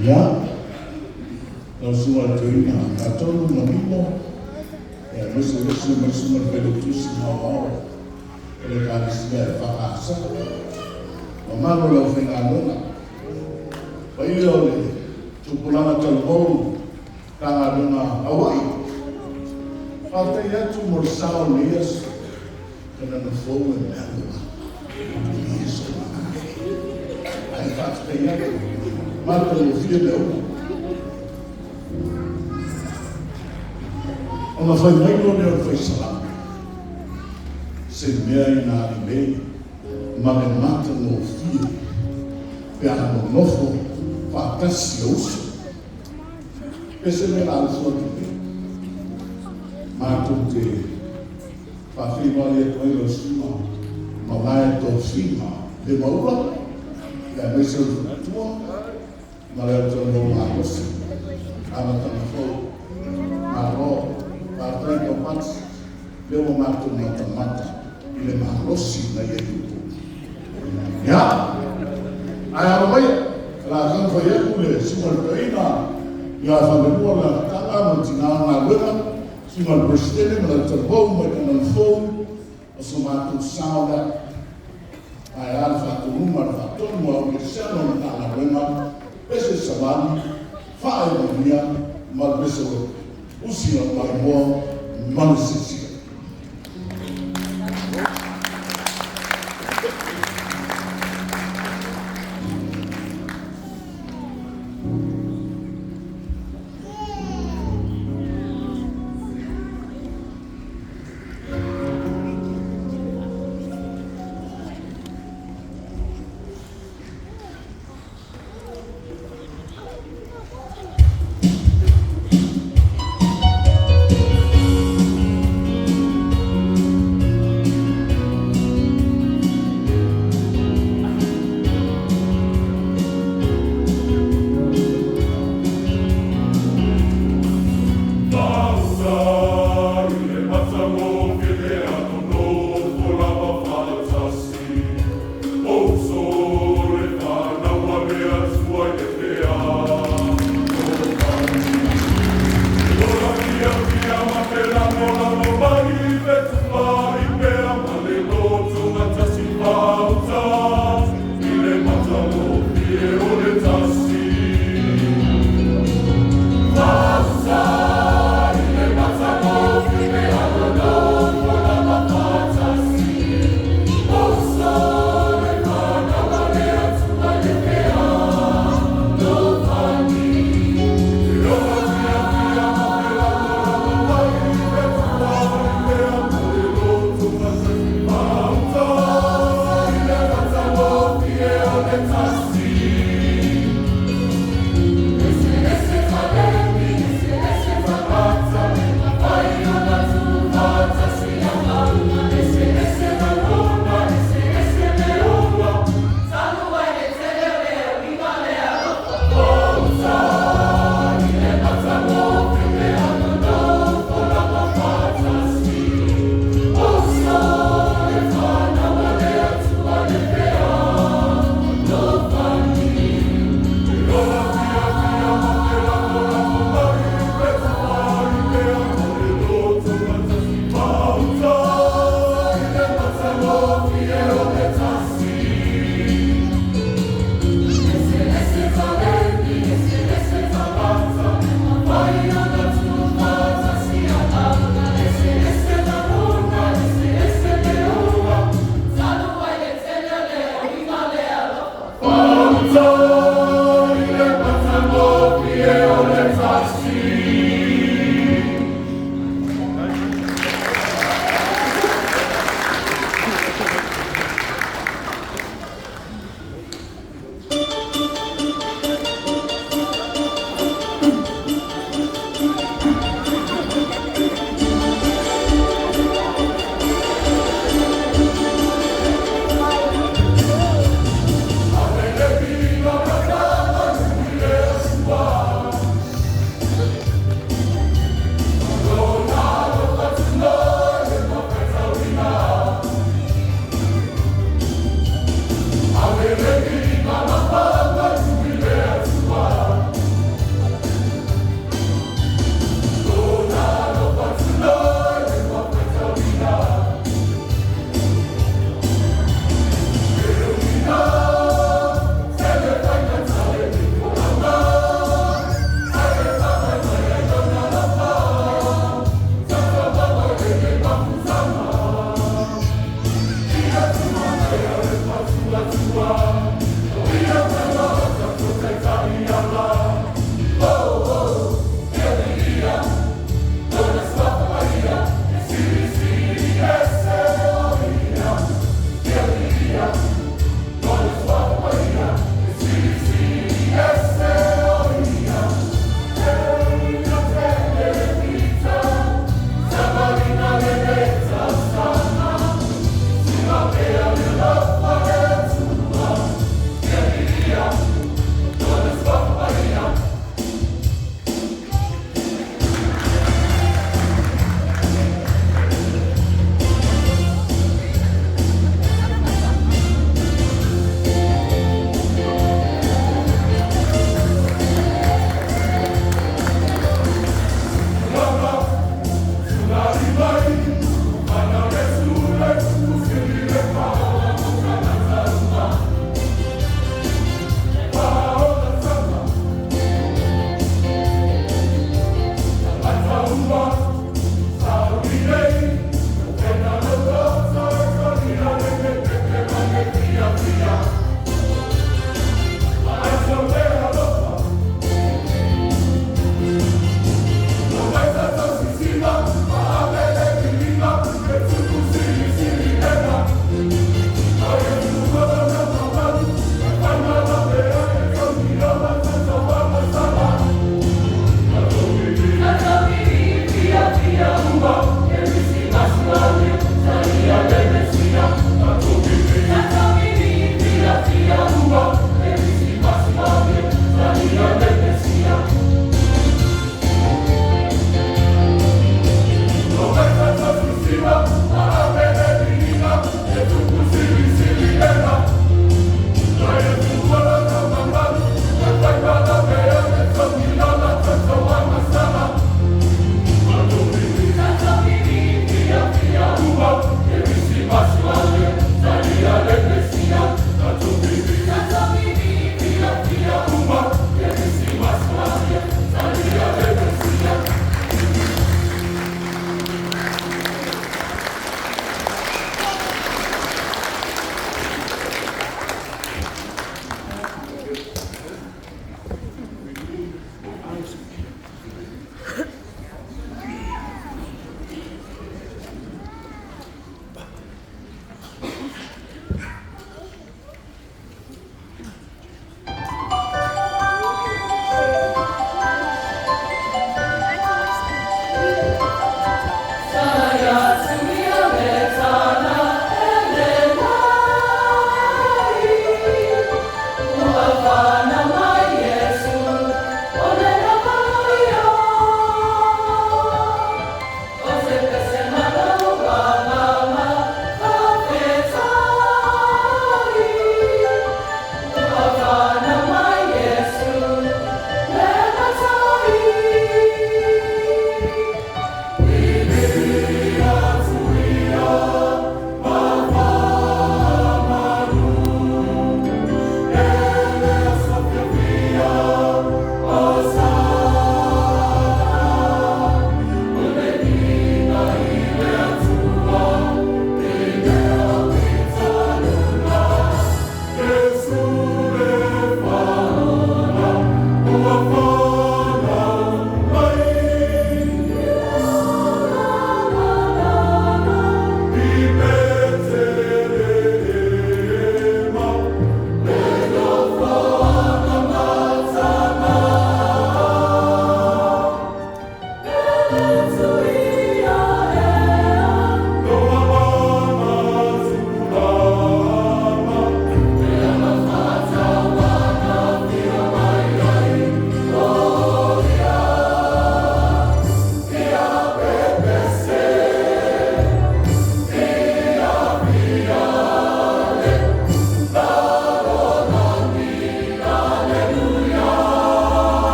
Ya, nau sua tuina, ka tonu mamimo, e mesu pelo tusi mau ele kalisia e whakaasa, o malo lau whenganona, pa ili ole, tupulanga talbou, tanga luna Hawaii, whate atu mo sao ni Yesu, kana na fou e mealua, Yesu manake, ai whate atu, Marta lo fia leo. Ona fai mai no leo fai salam. Se mea ina arimei, ma me mata no fia. Pea no nofo, whakasi ausu. Pese me la alfua ki me. Marta te whawhiwa e koe o sima, ma mai to fima, de maula, pea mese o tua, Maria Tono Marcos, Amatana Fo, Maro, Patrick Opats, Leo Mato Mata, ile Marossi na yetu. Ya, aya maya, la kan fa yekule, sumal kaina, ya fa lua la tanga matina na wena, sumal presidente na tabo ma fo, sumato sauda, aya alfa tu numar fa tu mo misano na wena. Esse salário vai havia uma pessoa, o senhor vai bom, mas Pasamos